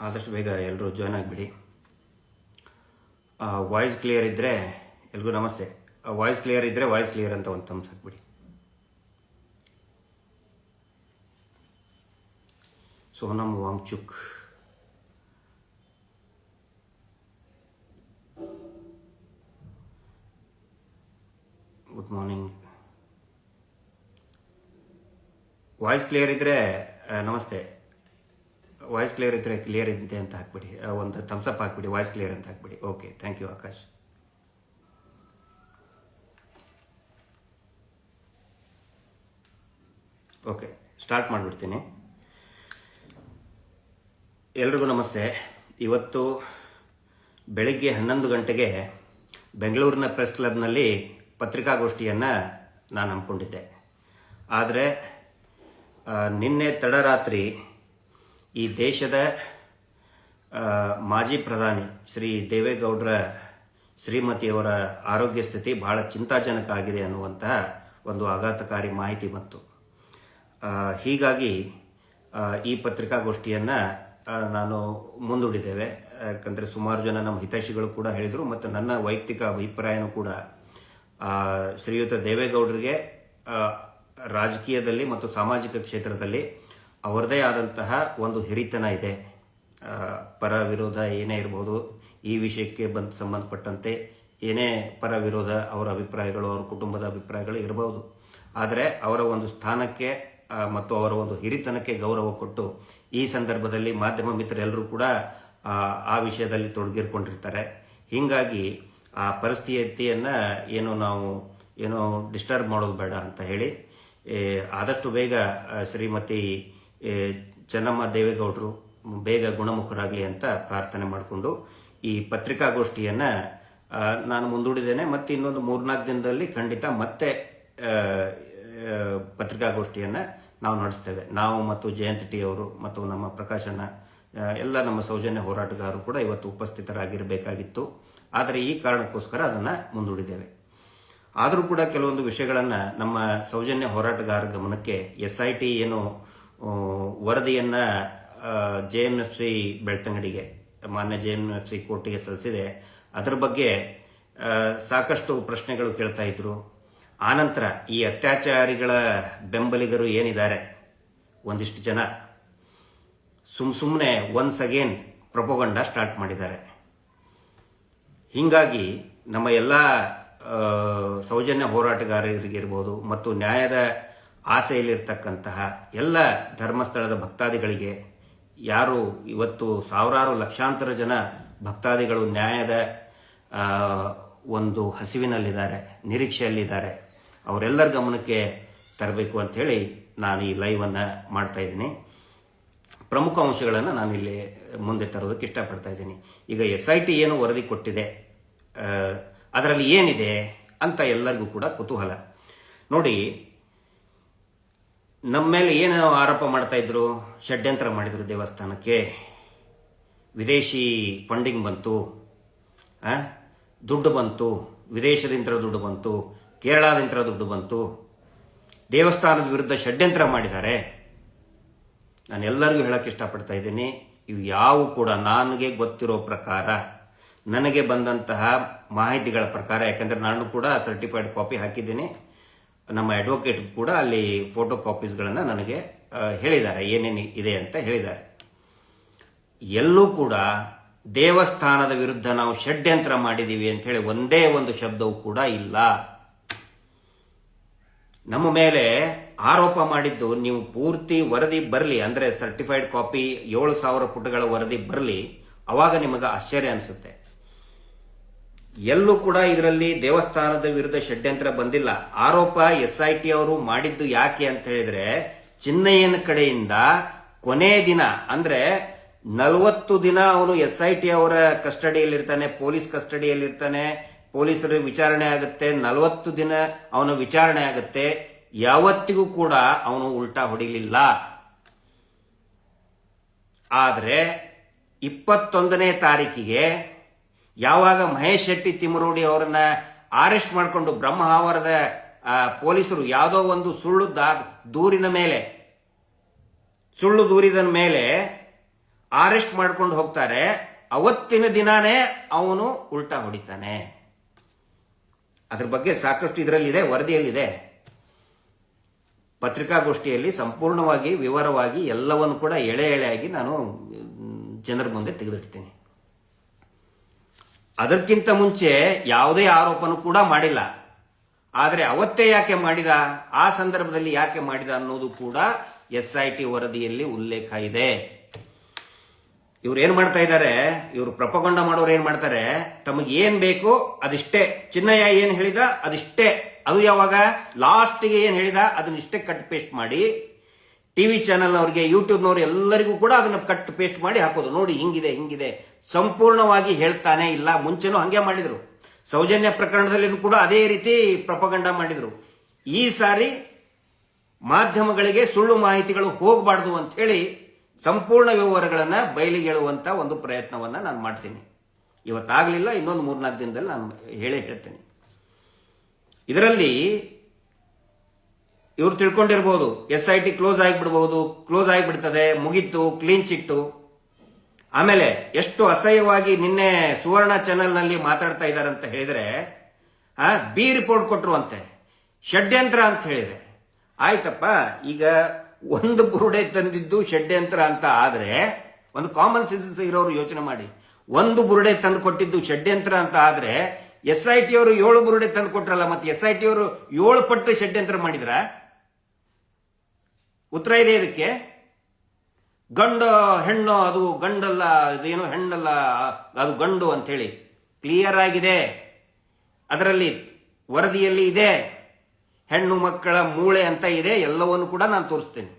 ಆದಷ್ಟು ಬೇಗ ಎಲ್ಲರೂ ಜಾಯ್ನ್ ಆಗಿಬಿಡಿ. ವಾಯ್ಸ್ ಕ್ಲಿಯರ್ ಇದ್ದರೆ ಎಲ್ರಿಗೂ ನಮಸ್ತೆ. ವಾಯ್ಸ್ ಕ್ಲಿಯರ್ ಇದ್ದರೆ ವಾಯ್ಸ್ ಕ್ಲಿಯರ್ ಅಂತ ಒಂದು ಥಮ್ಸ್ ಹಾಕ್ಬಿಡಿ. Sonam Wangchuk, good morning. Voice clear ಇದ್ದರೆ ನಮಸ್ತೆ. ವಾಯ್ಸ್ ಕ್ಲಿಯರ್ ಇದ್ದರೆ ಕ್ಲಿಯರ್ ಇದೆ ಅಂತ ಹಾಕ್ಬಿಡಿ, ಒಂದು ಥಮ್ಸ್ ಅಪ್ ಹಾಕ್ಬಿಡಿ, ವಾಯ್ಸ್ ಕ್ಲಿಯರ್ ಅಂತ ಹಾಕ್ಬಿಡಿ. Okay, thank you Akash. Okay, start ಮಾಡಿಬಿಡ್ತೀನಿ. ಎಲ್ರಿಗೂ ನಮಸ್ತೆ. ಇವತ್ತು ಬೆಳಿಗ್ಗೆ 11 ಗಂಟೆಗೆ ಬೆಂಗಳೂರಿನ ಪ್ರೆಸ್ ಕ್ಲಬ್ನಲ್ಲಿ ಪತ್ರಿಕಾಗೋಷ್ಠಿಯನ್ನು ನಾನು ಹಮ್ಮಿಕೊಂಡಿದ್ದೆ. ಆದರೆ ನಿನ್ನೆ ತಡರಾತ್ರಿ ಈ ದೇಶದ ಮಾಜಿ ಪ್ರಧಾನಿ ಶ್ರೀ ದೇವೇಗೌಡರ ಶ್ರೀಮತಿಯವರ ಆರೋಗ್ಯ ಸ್ಥಿತಿ ಬಹಳ ಚಿಂತಾಜನಕ ಆಗಿದೆ ಅನ್ನುವಂತಹ ಒಂದು ಆಘಾತಕಾರಿ ಮಾಹಿತಿ ಬಂತು. ಹೀಗಾಗಿ ಈ ಪತ್ರಿಕಾಗೋಷ್ಠಿಯನ್ನು ನಾನು ಮುಂದೂಡಿದ್ದೇವೆ. ಯಾಕಂದರೆ ಸುಮಾರು ಜನ ನಮ್ಮ ಹಿತೈಷಿಗಳು ಕೂಡ ಹೇಳಿದರು ಮತ್ತು ನನ್ನ ವೈಯಕ್ತಿಕ ಅಭಿಪ್ರಾಯನೂ ಕೂಡ ಶ್ರೀಯುತ ದೇವೇಗೌಡರಿಗೆ ರಾಜಕೀಯದಲ್ಲಿ ಮತ್ತು ಸಾಮಾಜಿಕ ಕ್ಷೇತ್ರದಲ್ಲಿ ಅವರದೇ ಆದಂತಹ ಒಂದು ಹಿರಿತನ ಇದೆ. ಪರ ವಿರೋಧ ಏನೇ ಇರಬಹುದು, ಈ ವಿಷಯಕ್ಕೆ ಸಂಬಂಧಪಟ್ಟಂತೆ ಏನೇ ಪರ ವಿರೋಧ ಅವರ ಅಭಿಪ್ರಾಯಗಳು, ಅವರ ಕುಟುಂಬದ ಅಭಿಪ್ರಾಯಗಳು ಇರಬಹುದು. ಆದರೆ ಅವರ ಒಂದು ಸ್ಥಾನಕ್ಕೆ ಮತ್ತು ಅವರ ಒಂದು ಹಿರಿತನಕ್ಕೆ ಗೌರವ ಕೊಟ್ಟು ಈ ಸಂದರ್ಭದಲ್ಲಿ ಮಾಧ್ಯಮ ಮಿತ್ರರೆಲ್ಲರೂ ಕೂಡ ಆ ವಿಷಯದಲ್ಲಿ ತೊಡಗಿರ್ಕೊಂಡಿರ್ತಾರೆ. ಹೀಗಾಗಿ ಆ ಪರಿಸ್ಥಿತಿಯನ್ನು ಏನೋ ಡಿಸ್ಟರ್ಬ್ ಮಾಡೋದು ಬೇಡ ಅಂತ ಹೇಳಿ ಆದಷ್ಟು ಬೇಗ ಶ್ರೀಮತಿ ಚೆನ್ನಮ್ಮ ದೇವೇಗೌಡರು ಬೇಗ ಗುಣಮುಖರಾಗಲಿ ಅಂತ ಪ್ರಾರ್ಥನೆ ಮಾಡಿಕೊಂಡು ಈ ಪತ್ರಿಕಾಗೋಷ್ಠಿಯನ್ನು ನಾನು ಮುಂದೂಡಿದ್ದೇನೆ. ಮತ್ತು ಇನ್ನೊಂದು 3-4 ದಿನದಲ್ಲಿ ಖಂಡಿತ ಮತ್ತೆ ಪತ್ರಿಕಾಗೋಷ್ಠಿಯನ್ನು ನಾವು ನಡೆಸ್ತೇವೆ. ನಾವು ಮತ್ತು ಜಯಂತ್ ಟಿ ಅವರು ಮತ್ತು ನಮ್ಮ ಪ್ರಕಾಶನ ಎಲ್ಲ ನಮ್ಮ ಸೌಜನ್ಯ ಹೋರಾಟಗಾರರು ಕೂಡ ಇವತ್ತು ಉಪಸ್ಥಿತರಾಗಿರಬೇಕಾಗಿತ್ತು. ಆದರೆ ಈ ಕಾರಣಕ್ಕೋಸ್ಕರ ಅದನ್ನು ಮುಂದೂಡಿದ್ದೇವೆ. ಆದರೂ ಕೂಡ ಕೆಲವೊಂದು ವಿಷಯಗಳನ್ನು ನಮ್ಮ ಸೌಜನ್ಯ ಹೋರಾಟಗಾರರ ಗಮನಕ್ಕೆ SIT ಏನು ವರದಿಯನ್ನು JMFC ಬೆಳ್ತಂಗಡಿಗೆ ಮಾನ್ಯ JMFC ಕೋರ್ಟಿಗೆ ಸಲ್ಲಿಸಿದೆ, ಅದರ ಬಗ್ಗೆ ಸಾಕಷ್ಟು ಪ್ರಶ್ನೆಗಳು ಕೇಳ್ತಾ ಇದ್ರು. ಆನಂತರ ಈ ಅತ್ಯಾಚಾರಿಗಳ ಬೆಂಬಲಿಗರು ಏನಿದ್ದಾರೆ ಒಂದಿಷ್ಟು ಜನ ಸುಮ್ಮನೆ ಒನ್ಸ್ ಅಗೇನ್ ಪ್ರೊಪಗಂಡ ಸ್ಟಾರ್ಟ್ ಮಾಡಿದ್ದಾರೆ. ಹೀಗಾಗಿ ನಮ್ಮ ಎಲ್ಲ ಸೌಜನ್ಯ ಹೋರಾಟಗಾರರಿಗಿರ್ಬೋದು ಮತ್ತು ನ್ಯಾಯದ ಆಸೆಯಲ್ಲಿರ್ತಕ್ಕಂತಹ ಎಲ್ಲ ಧರ್ಮಸ್ಥಳದ ಭಕ್ತಾದಿಗಳಿಗೆ, ಯಾರು ಇವತ್ತು ಸಾವಿರಾರು ಲಕ್ಷಾಂತರ ಜನ ಭಕ್ತಾದಿಗಳು ನ್ಯಾಯದ ಒಂದು ಹಸಿವಿನಲ್ಲಿದ್ದಾರೆ, ನಿರೀಕ್ಷೆಯಲ್ಲಿದ್ದಾರೆ, ಅವರೆಲ್ಲರ ಗಮನಕ್ಕೆ ತರಬೇಕು ಅಂಥೇಳಿ ನಾನು ಈ ಲೈವನ್ನು ಮಾಡ್ತಾ ಇದ್ದೀನಿ. ಪ್ರಮುಖ ಅಂಶಗಳನ್ನು ನಾನಿಲ್ಲಿ ಮುಂದೆ ತರೋದಕ್ಕೆ ಇಷ್ಟಪಡ್ತಾ ಇದ್ದೀನಿ. ಈಗ SIT ಏನು ವರದಿ ಕೊಟ್ಟಿದೆ, ಅದರಲ್ಲಿ ಏನಿದೆ ಅಂತ ಎಲ್ಲರಿಗೂ ಕೂಡ ಕುತೂಹಲ. ನೋಡಿ, ನಮ್ಮ ಮೇಲೆ ಏನು ಆರೋಪ ಮಾಡ್ತಾ ಇದ್ರು, ಷಡ್ಯಂತ್ರ ಮಾಡಿದ್ರು, ದೇವಸ್ಥಾನಕ್ಕೆ ವಿದೇಶಿ ಫಂಡಿಂಗ್ ಬಂತು, ದುಡ್ಡು ಬಂತು, ವಿದೇಶದಿಂದ ದುಡ್ಡು ಬಂತು, ಕೇರಳದಿಂದ ದುಡ್ಡು ಬಂತು, ದೇವಸ್ಥಾನದ ವಿರುದ್ಧ ಷಡ್ಯಂತ್ರ ಮಾಡಿದ್ದಾರೆ. ನಾನು ಎಲ್ಲರಿಗೂ ಹೇಳಕ್ಕೆ ಇಷ್ಟಪಡ್ತಾ ಇದ್ದೀನಿ, ಇವು ಯಾವ ಕೂಡ ನನಗೆ ಗೊತ್ತಿರೋ ಪ್ರಕಾರ, ನನಗೆ ಬಂದಂತಹ ಮಾಹಿತಿಗಳ ಪ್ರಕಾರ, ಯಾಕಂದರೆ ನಾನು ಕೂಡ ಸರ್ಟಿಫೈಡ್ ಕಾಪಿ ಹಾಕಿದ್ದೀನಿ, ನಮ್ಮ ಅಡ್ವೊಕೇಟ್ ಕೂಡ ಅಲ್ಲಿ ಫೋಟೋ ಕಾಪೀಸ್ಗಳನ್ನು ನನಗೆ ಹೇಳಿದ್ದಾರೆ, ಏನೇನು ಇದೆ ಅಂತ ಹೇಳಿದ್ದಾರೆ. ಎಲ್ಲೂ ಕೂಡ ದೇವಸ್ಥಾನದ ವಿರುದ್ಧ ನಾವು ಷಡ್ಯಂತ್ರ ಮಾಡಿದ್ದೀವಿ ಅಂತ ಹೇಳಿ ಒಂದೇ ಒಂದು ಶಬ್ದವೂ ಕೂಡ ಇಲ್ಲ. ನಮ್ಮ ಮೇಲೆ ಆರೋಪ ಮಾಡಿದ್ದು, ನೀವು ಪೂರ್ತಿ ವರದಿ ಬರಲಿ, ಅಂದರೆ ಸರ್ಟಿಫೈಡ್ ಕಾಪಿ 7,000 ಪುಟಗಳ ವರದಿ ಬರಲಿ, ಅವಾಗ ನಿಮಗೆ ಆಶ್ಚರ್ಯ ಅನಿಸುತ್ತೆ. ಎಲ್ಲೂ ಕೂಡ ಇದರಲ್ಲಿ ದೇವಸ್ಥಾನದ ವಿರುದ್ಧ ಷಡ್ಯಂತ್ರ ಬಂದಿಲ್ಲ. ಆರೋಪ SIT ಅವರು ಮಾಡಿದ್ದು ಯಾಕೆ ಅಂತ ಹೇಳಿದ್ರೆ, ಚಿನ್ನಯ್ಯನ ಕಡೆಯಿಂದ ಕೊನೆ ದಿನ ಅಂದ್ರೆ 40 ದಿನ ಅವನು SIT ಅವರ ಕಸ್ಟಡಿಯಲ್ಲಿರ್ತಾನೆ, ಪೊಲೀಸ್ ಕಸ್ಟಡಿಯಲ್ಲಿರ್ತಾನೆ, ಪೊಲೀಸರ ವಿಚಾರಣೆ ಆಗುತ್ತೆ, 40 ದಿನ ಅವನ ವಿಚಾರಣೆ ಆಗುತ್ತೆ. ಯಾವತ್ತಿಗೂ ಕೂಡ ಅವನು ಉಲ್ಟಾ ಹೊಡಿಲಿಲ್ಲ. ಆದರೆ 21ನೇ ತಾರೀಕಿಗೆ ಯಾವಾಗ ಮಹೇಶ್ ಶೆಟ್ಟಿ ತಿಮರೋಡಿ ಅವರನ್ನ ಅರೆಸ್ಟ್ ಮಾಡಿಕೊಂಡು ಬ್ರಹ್ಮಾವರದ ಪೊಲೀಸರು ಯಾವುದೋ ಒಂದು ಸುಳ್ಳು ದೂರಿದ ಮೇಲೆ ಅರೆಸ್ಟ್ ಮಾಡ್ಕೊಂಡು ಹೋಗ್ತಾರೆ. ಅವತ್ತಿನ ದಿನಾನೇ ಅವನು ಉಲ್ಟಾ ಹೊಡಿತಾನೆ. ಅದ್ರ ಬಗ್ಗೆ ಸಾಕಷ್ಟು ಇದರಲ್ಲಿದೆ, ವರದಿಯಲ್ಲಿದೆ. ಪತ್ರಿಕಾಗೋಷ್ಠಿಯಲ್ಲಿ ಸಂಪೂರ್ಣವಾಗಿ ವಿವರವಾಗಿ ಎಲ್ಲವನ್ನು ಕೂಡ ಎಳೆ ಎಳೆಯಾಗಿ ನಾನು ಜನರ ಮುಂದೆ ತೆಗೆದಿಡ್ತೇನೆ. ಅದಕ್ಕಿಂತ ಮುಂಚೆ ಯಾವುದೇ ಆರೋಪನೂ ಕೂಡ ಮಾಡಿಲ್ಲ. ಆದರೆ ಅವತ್ತೇ ಯಾಕೆ ಮಾಡಿದ, ಆ ಸಂದರ್ಭದಲ್ಲಿ ಯಾಕೆ ಮಾಡಿದ ಅನ್ನೋದು ಕೂಡ SIT ವರದಿಯಲ್ಲಿ ಉಲ್ಲೇಖ ಇದೆ. ಇವ್ರು ಏನ್ ಮಾಡ್ತಾ ಇದ್ದಾರೆ, ಇವರು ಪ್ರಪಗೊಂಡ ಮಾಡೋರು ಏನ್ ಮಾಡ್ತಾರೆ, ತಮಗೆ ಏನ್ ಬೇಕು ಅದಿಷ್ಟೇ. ಚಿನ್ನಯ್ಯ ಏನ್ ಹೇಳಿದ ಅದಿಷ್ಟೇ. ಅದು ಯಾವಾಗ ಲಾಸ್ಟ್ಗೆ ಏನ್ ಹೇಳಿದ ಅದನ್ನಿಷ್ಟೇ ಕಟ್ ಪೇಸ್ಟ್ ಮಾಡಿ ಟಿವಿ ಚಾನೆಲ್ನವ್ರಿಗೆ, ಯೂಟ್ಯೂಬ್ನವ್ರು ಎಲ್ಲರಿಗೂ ಕೂಡ ಅದನ್ನ ಕಟ್ ಪೇಸ್ಟ್ ಮಾಡಿ ಹಾಕೋದು. ನೋಡಿ ಹಿಂಗಿದೆ ಹಿಂಗಿದೆ, ಸಂಪೂರ್ಣವಾಗಿ ಹೇಳ್ತಾನೆ ಇಲ್ಲ. ಮುಂಚೆನೂ ಹಂಗೆ ಮಾಡಿದ್ರು. ಸೌಜನ್ಯ ಪ್ರಕರಣದಲ್ಲಿ ಕೂಡ ಅದೇ ರೀತಿ ಪ್ರಪಗಂಡ ಮಾಡಿದ್ರು. ಈ ಸಾರಿ ಮಾಧ್ಯಮಗಳಿಗೆ ಸುಳ್ಳು ಮಾಹಿತಿಗಳು ಹೋಗಬಾರ್ದು ಅಂತ ಹೇಳಿ ಸಂಪೂರ್ಣ ವಿವರಗಳನ್ನ ಬಯಲಿಗೆ ಹೇಳುವಂತ ಒಂದು ಪ್ರಯತ್ನವನ್ನ ನಾನು ಮಾಡ್ತೀನಿ. ಇವತ್ತಾಗಲಿಲ್ಲ, ಇನ್ನೊಂದು 3-4 ದಿನದಲ್ಲಿ ನಾನು ಹೇಳ್ತೇನೆ. ಇದರಲ್ಲಿ ಇವರು ತಿಳ್ಕೊಂಡಿರ್ಬೋದು SIT ಕ್ಲೋಸ್ ಆಗಿಬಿಡ್ಬಹುದು, ಕ್ಲೋಸ್ ಆಗಿಬಿಡ್ತದೆ, ಮುಗೀತು, ಕ್ಲೀನ್ ಚಿಟ್ಟು. ಆಮೇಲೆ ಎಷ್ಟು ಅಸಹ್ಯವಾಗಿ ನಿನ್ನೆ ಸುವರ್ಣ ಚಾನೆಲ್ನಲ್ಲಿ ಮಾತಾಡ್ತಾ ಇದ್ದಾರೆ ಅಂತ ಹೇಳಿದ್ರೆ, ಬಿ ರಿಪೋರ್ಟ್ ಕೊಟ್ರು ಅಂತೆ, ಷಡ್ಯಂತ್ರ ಅಂತ ಹೇಳಿದ್ರೆ ಆಯ್ತಪ್ಪ. ಈಗ ಒಂದು ಬುರುಡೆ ತಂದಿದ್ದು ಷಡ್ಯಂತ್ರ ಅಂತ ಆದ್ರೆ, ಒಂದು ಕಾಮನ್ ಸೆನ್ಸ್ ಇರೋರು ಯೋಚನೆ ಮಾಡಿ. ಒಂದು ಬುರುಡೆ ತಂದು ಕೊಟ್ಟಿದ್ದು ಷಡ್ಯಂತ್ರ ಅಂತ ಆದ್ರೆ, SIT ಅವರು 7 ಬುರುಡೆ ತಂದು ಕೊಟ್ರಲ್ಲ, ಮತ್ತೆ SIT ಅವರು 7 ಪಟ್ಟು ಷಡ್ಯಂತ್ರ ಮಾಡಿದ್ರ? ಉತ್ತರ ಇದೆ ಇದಕ್ಕೆ. ಗಂಡು ಹೆಣ್ಣು, ಅದು ಗಂಡಲ್ಲ, ಇದೇನು ಹೆಣ್ಣಲ್ಲ, ಅದು ಗಂಡು ಅಂತ ಹೇಳಿ ಕ್ಲಿಯರ್ ಆಗಿದೆ. ಅದರಲ್ಲಿ ವರದಿಯಲ್ಲಿ ಇದೆ, ಹೆಣ್ಣು ಮಕ್ಕಳ ಮೂಳೆ ಅಂತ ಇದೆ. ಎಲ್ಲವನ್ನು ಕೂಡ ನಾನು ತೋರಿಸ್ತೇನೆ.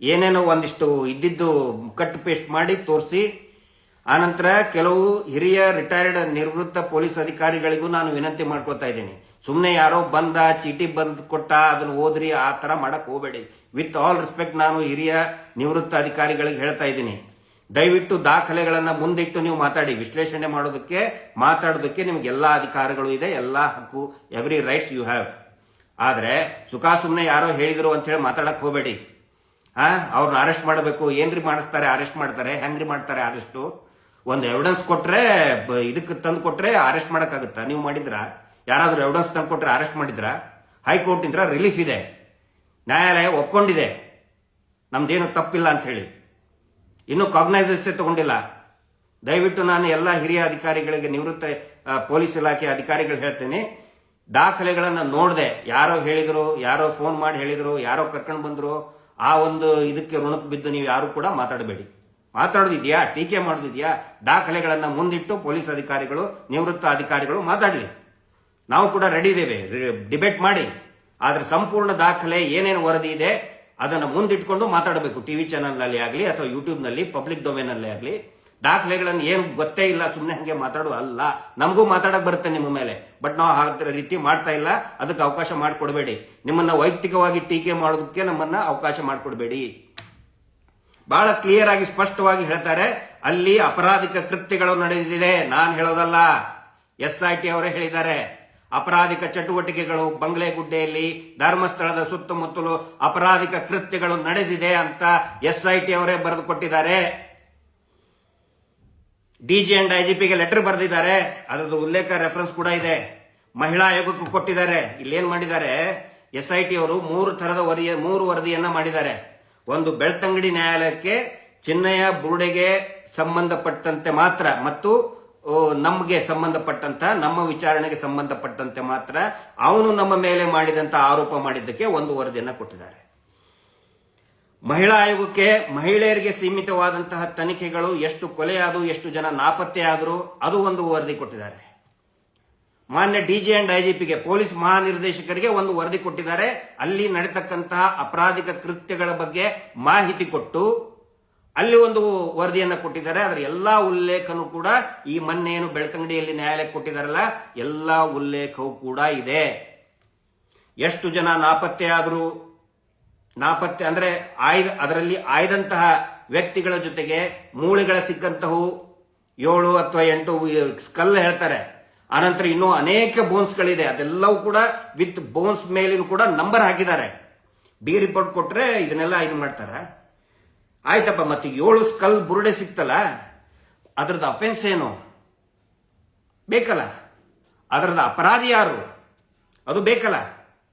ಏನೇನೋ ಒಂದಿಷ್ಟು ಇದ್ದಿದ್ದು ಕಟ್ ಪೇಸ್ಟ್ ಮಾಡಿ ತೋರಿಸಿ. ಆನಂತರ ಕೆಲವು ಹಿರಿಯ ರಿಟೈರ್ಡ್ ನಿವೃತ್ತ ಪೊಲೀಸ್ ಅಧಿಕಾರಿಗಳಿಗೂ ನಾನು ವಿನಂತಿ ಮಾಡ್ಕೊತಾ ಇದ್ದೀನಿ, ಸುಮ್ಮನೆ ಯಾರೋ ಬಂದ ಚೀಟಿ ಬಂದ್ ಕೊಟ್ಟ ಅದನ್ನು ಓದ್ರಿ, ಆ ತರ ಮಾಡಕ್ ಹೋಗಬೇಡಿ. ವಿತ್ ಆಲ್ ರೆಸ್ಪೆಕ್ಟ್ ನಾನು ಹಿರಿಯ ನಿವೃತ್ತ ಅಧಿಕಾರಿಗಳಿಗೆ ಹೇಳ್ತಾ ಇದ್ದೀನಿ, ದಯವಿಟ್ಟು ದಾಖಲೆಗಳನ್ನ ಮುಂದಿಟ್ಟು ನೀವು ಮಾತಾಡಿ. ವಿಶ್ಲೇಷಣೆ ಮಾತಾಡೋದಕ್ಕೆ ನಿಮ್ಗೆ ಎಲ್ಲಾ ಅಧಿಕಾರಗಳು ಇದೆ, ಎಲ್ಲಾ ಹಕ್ಕು, ಎವ್ರಿ ರೈಟ್ಸ್ ಯು ಹ್ಯಾವ್. ಆದ್ರೆ ಸುಮ್ಮನೆ ಯಾರೋ ಹೇಳಿದ್ರು ಅಂತ ಹೇಳಿ ಮಾತಾಡಕ್ ಹೋಗಬೇಡಿ. ಅವ್ರನ್ನ ಅರೆಸ್ಟ್ ಮಾಡಬೇಕು. ಏನ್ರಿ ಮಾಡಿಸ್ತಾರೆ, ಅರೆಸ್ಟ್ ಮಾಡ್ತಾರೆ, ಹೆಂಗ್ರಿ ಮಾಡ್ತಾರೆ ಅರೆಸ್ಟು? ಒಂದು ಎವಿಡೆನ್ಸ್ ಕೊಟ್ರೆ, ಇದಕ್ಕೆ ತಂದು ಕೊಟ್ರೆ ಅರೆಸ್ಟ್ ಮಾಡಕ್ಕಾಗುತ್ತಾ? ನೀವು ಮಾಡಿದ್ರ? ಯಾರಾದ್ರೂ ಎವಿಡೆನ್ಸ್ ತಂದು ಕೊಟ್ರೆ ಅರೆಸ್ಟ್ ಮಾಡಿದ್ರ? ಹೈಕೋರ್ಟ್ ಇಂದ ರಿಲೀಫ್ ಇದೆ, ನ್ಯಾಯಾಲಯ ಒಪ್ಕೊಂಡಿದೆ ನಮ್ದೇನು ತಪ್ಪಿಲ್ಲ ಅಂತ ಹೇಳಿ. ಇನ್ನೂ ಕಾಗ್ನೈಸೆನ್ಸ್ ತಗೊಂಡಿಲ್ಲ. ದಯವಿಟ್ಟು ನಾನು ಎಲ್ಲ ಹಿರಿಯ ಅಧಿಕಾರಿಗಳಿಗೆ, ನಿವೃತ್ತ ಪೊಲೀಸ್ ಇಲಾಖೆ ಅಧಿಕಾರಿಗಳು ಹೇಳ್ತೇನೆ, ದಾಖಲೆಗಳನ್ನ ನೋಡದೆ ಯಾರೋ ಹೇಳಿದ್ರು, ಯಾರೋ ಫೋನ್ ಮಾಡಿ ಹೇಳಿದ್ರು, ಯಾರೋ ಕರ್ಕೊಂಡು ಬಂದ್ರು, ಆ ಒಂದು ಇದಕ್ಕೆ ಋಣಕ್ಕೆ ಬಿದ್ದು ನೀವು ಯಾರು ಕೂಡ ಮಾತಾಡಬೇಡಿ. ಮಾತಾಡೋದಿದ್ಯಾ, ಟೀಕೆ ಮಾಡೋದಿದ್ಯಾ, ದಾಖಲೆಗಳನ್ನ ಮುಂದಿಟ್ಟು ಪೊಲೀಸ್ ಅಧಿಕಾರಿಗಳು, ನಿವೃತ್ತ ಅಧಿಕಾರಿಗಳು ಮಾತಾಡಲಿ. ನಾವು ಕೂಡ ರೆಡಿ ಇದ್ದೇವೆ, ಡಿಬೇಟ್ ಮಾಡಿ. ಆದ್ರೆ ಸಂಪೂರ್ಣ ದಾಖಲೆ ಏನೇನು ವರದಿ ಇದೆ ಅದನ್ನು ಮುಂದಿಟ್ಕೊಂಡು ಮಾತಾಡಬೇಕು. ಟಿವಿ ಚಾನೆಲ್ನಲ್ಲಿ ಆಗಲಿ ಅಥವಾ ಯೂಟ್ಯೂಬ್ನಲ್ಲಿ, ಪಬ್ಲಿಕ್ ಡೊಮೇನ್ ಅಲ್ಲಿ ಆಗಲಿ. ದಾಖಲೆಗಳನ್ನು ಏನು ಗೊತ್ತೇ ಇಲ್ಲ, ಸುಮ್ಮನೆ ಹಂಗೆ ಮಾತಾಡೋ ಅಲ್ಲ. ನಮಗೂ ಮಾತಾಡಕ್ ಬರುತ್ತೆ ನಿಮ್ಮ ಮೇಲೆ, ಬಟ್ ನಾವು ಆ ರೀತಿ ಮಾಡ್ತಾ ಇಲ್ಲ. ಅದಕ್ಕೆ ಅವಕಾಶ ಮಾಡಿಕೊಡ್ಬೇಡಿ. ನಿಮ್ಮನ್ನ ವೈಯಕ್ತಿಕವಾಗಿ ಟೀಕೆ ಮಾಡೋದಕ್ಕೆ ನಮ್ಮನ್ನ ಅವಕಾಶ ಮಾಡಿಕೊಡ್ಬೇಡಿ. ಬಹಳ ಕ್ಲಿಯರ್ ಆಗಿ ಸ್ಪಷ್ಟವಾಗಿ ಹೇಳ್ತಾರೆ, ಅಲ್ಲಿ ಅಪರಾಧಿಕ ಕೃತ್ಯಗಳು ನಡೆದಿದೆ. ನಾನು ಹೇಳೋದಲ್ಲ, SIT ಅವರೇ ಹೇಳಿದ್ದಾರೆ. ಅಪರಾಧಿಕ ಚಟುವಟಿಕೆಗಳು ಬಂಗ್ಲೆಗುಡ್ಡೆಯಲ್ಲಿ, ಧರ್ಮಸ್ಥಳದ ಸುತ್ತಮುತ್ತಲು ಅಪರಾಧಿಕ ಕೃತ್ಯಗಳು ನಡೆದಿದೆ ಅಂತ SIT ಅವರೇ ಬರೆದು ಕೊಟ್ಟಿದ್ದಾರೆ. DG and IGPಗೆ ಲೆಟರ್ ಬರೆದಿದ್ದಾರೆ. ಅದರದ್ದು ಉಲ್ಲೇಖ ರೆಫರೆನ್ಸ್ ಕೂಡ ಇದೆ. ಮಹಿಳಾ ಆಯೋಗಕ್ಕೂ ಕೊಟ್ಟಿದ್ದಾರೆ. ಇಲ್ಲೇನ್ ಮಾಡಿದ್ದಾರೆ, SIT ಅವರು 3 ವರದಿಯನ್ನ ಮಾಡಿದ್ದಾರೆ. ಒಂದು ಬೆಳ್ತಂಗಡಿ ನ್ಯಾಯಾಲಯಕ್ಕೆ ಚಿನ್ನಯ್ಯ ಬುರುಡೆಗೆ ಸಂಬಂಧಪಟ್ಟಂತೆ ಮಾತ್ರ, ಮತ್ತು ನಮಗೆ ಸಂಬಂಧಪಟ್ಟಂತ, ನಮ್ಮ ವಿಚಾರಣೆಗೆ ಸಂಬಂಧಪಟ್ಟಂತೆ ಮಾತ್ರ ಅವನು ನಮ್ಮ ಮೇಲೆ ಮಾಡಿದಂತ ಆರೋಪ ಮಾಡಿದ್ದಕ್ಕೆ ಒಂದು ವರದಿಯನ್ನ ಕೊಟ್ಟಿದ್ದಾರೆ. ಮಹಿಳಾ ಆಯೋಗಕ್ಕೆ ಮಹಿಳೆಯರಿಗೆ ಸೀಮಿತವಾದಂತಹ ತನಿಖೆಗಳು, ಎಷ್ಟು ಕೊಲೆಯಾದವು, ಎಷ್ಟು ಜನ ನಾಪತ್ತೆ ಆದರೂ, ಅದು ಒಂದು ವರದಿ ಕೊಟ್ಟಿದ್ದಾರೆ. ಮಾನ್ಯ DG and IGPಗೆ, ಪೊಲೀಸ್ ಮಹಾನಿರ್ದೇಶಕರಿಗೆ ಒಂದು ವರದಿ ಕೊಟ್ಟಿದ್ದಾರೆ. ಅಲ್ಲಿ ನಡೆತಕ್ಕಂತಹ ಅಪರಾಧಿಕ ಕೃತ್ಯಗಳ ಬಗ್ಗೆ ಮಾಹಿತಿ ಕೊಟ್ಟು ಅಲ್ಲಿ ಒಂದು ವರದಿಯನ್ನ ಕೊಟ್ಟಿದ್ದಾರೆ. ಅದರ ಎಲ್ಲಾ ಉಲ್ಲೇಖನೂ ಕೂಡ ಈ ಮೊನ್ನೆ ಏನು ಬೆಳ್ತಂಗಡಿಯಲ್ಲಿ ನ್ಯಾಯಾಲಯಕ್ಕೆ ಕೊಟ್ಟಿದ್ದಾರಲ್ಲ, ಎಲ್ಲಾ ಉಲ್ಲೇಖವೂ ಕೂಡ ಇದೆ. ಎಷ್ಟು ಜನ ನಾಪತ್ತೆ ಆದರೂ, ನಾಪತ್ತೆ ಅಂದ್ರೆ ಅದರಲ್ಲಿ ಆಯ್ದಂತಹ ವ್ಯಕ್ತಿಗಳ ಜೊತೆಗೆ ಮೂಳೆಗಳ ಸಿಕ್ಕಂತಹವು 7 ಅಥವಾ 8 ಸ್ಕಲ್ ಹೇಳ್ತಾರೆ. ಆನಂತರ ಇನ್ನೂ ಅನೇಕ ಬೋನ್ಸ್ಗಳಿದೆ, ಅದೆಲ್ಲವೂ ಕೂಡ ವಿತ್ ಬೋನ್ಸ್ ಮೇಲಿನೂ ಕೂಡ ನಂಬರ್ ಹಾಕಿದ್ದಾರೆ. ಬಿ ರಿಪೋರ್ಟ್ ಕೊಟ್ರೆ ಇದನ್ನೆಲ್ಲ ಇದು ಮಾಡ್ತಾರೆ. ಆಯ್ತಪ್ಪ, ಮತ್ತೆ 7 ಸ್ಕಲ್ ಬುರುಡೆ ಸಿಕ್ತಲ್ಲ, ಅದರದ್ದು ಅಫೆನ್ಸ್ ಏನು ಬೇಕಲ್ಲ, ಅದರದ ಅಪರಾಧಿ ಯಾರು ಅದು ಬೇಕಲ್ಲ.